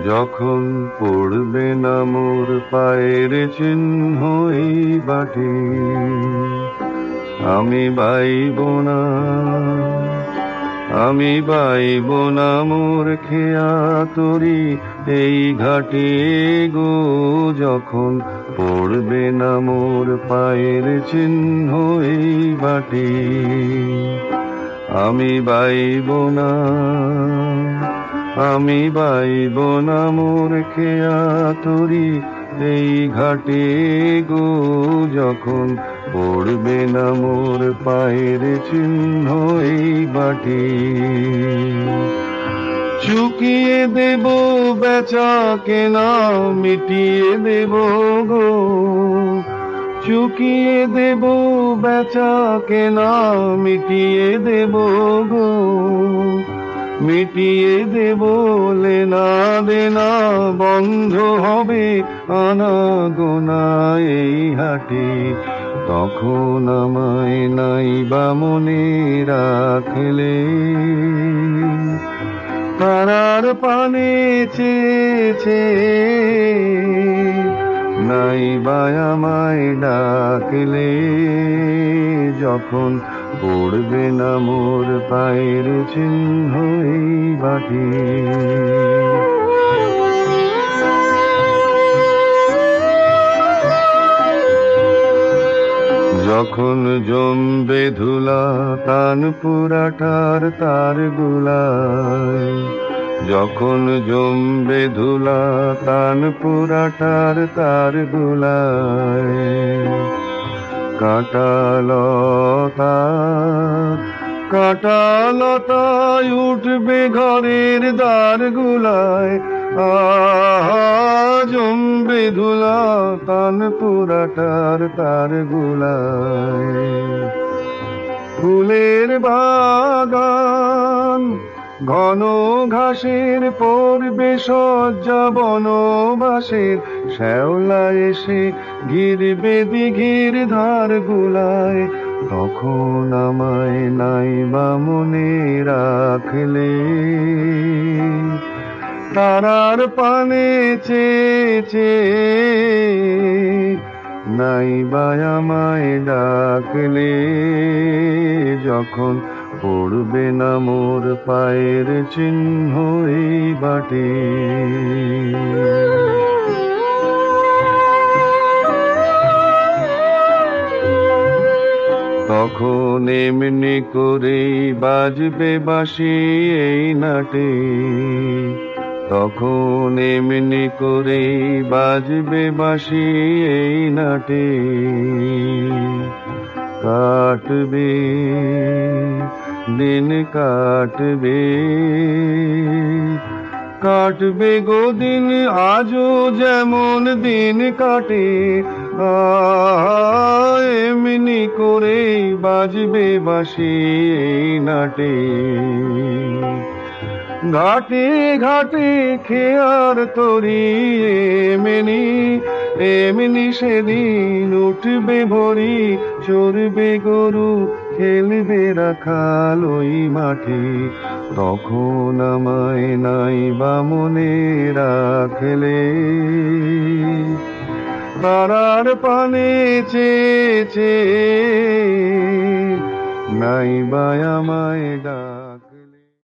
যখন পড়বে না মোর পায়ের চিহ্ন এই বাটে, আমি বাইব না, আমি বাইব না মোর খেয়া তরি এই ঘাটে গো। যখন পড়বে না মোর পায়ের চিহ্ন এই বাটে, আমি বাইব না, আমি বাইব না মোর খেয়া তরি এই ঘাটে গো। যখন পড়বে না মোর পায়ের চিহ্ন এই বাটে, চুকিয়ে দেব বেচা কেনা মিটিয়ে দেব গো। চুকিয়ে দেব বেচা কেনা মিটিয়ে দেব গো। মিটিয়ে দেব লেনা দেনা, বন্ধ হবে আনাগোনা এই হাটে। তখন আমায় নাই বা মনে রাখলে, তারার পানে চেয়েছে নাই বা আমায় ডাকলে। যখন পড়বে না মোর পায়ের চিহ্ন এই বাটে, যখন জমবে ধুলা তান পুরাটার তার গুলায়, যখন জমবে ধুলা তান পুরাটার তার গুলায়। কাঁটালতা কাঁটালতায় উঠবে ঘরের দ্বার গুলায়, জমবে ধুলা তান পুরাটার তার গুলায়। ফুলের বাগান ঘন ঘাসের পড়বে সজ্জা, বনবাসের শ্যাওলা এসে ঘিরবে দিঘির ধার গুলায়। তখন আমায় নাই বা মনে রাখলে, তারার পানে চেয়েছে নাই বা আমায় ডাকলে। যখন পড়বে না মোর পায়ের চিহ্ন এই বাটে, তখন এমনি করেই বাজবে বাঁশি এই নাটে। তখন এমনি করেই বাজবে বাঁশি এই নাটে। কাটবে দিন কাটবে, কাটবে গো দিন আজও যেমন দিন কাটে। এমনি করে বাজবে বাঁশি এই নাটে। ঘাটে ঘাটে খেয়ার তরি এমনি, এমনি সেদিন উঠবে ভরি, চড়বে গরু খেলবে রাখাল ওই মাঠে। তখন আমায় নাই বা মনে রাখলে, তারার পানে চেয়েছে নাই বা আমায় ডাকলে।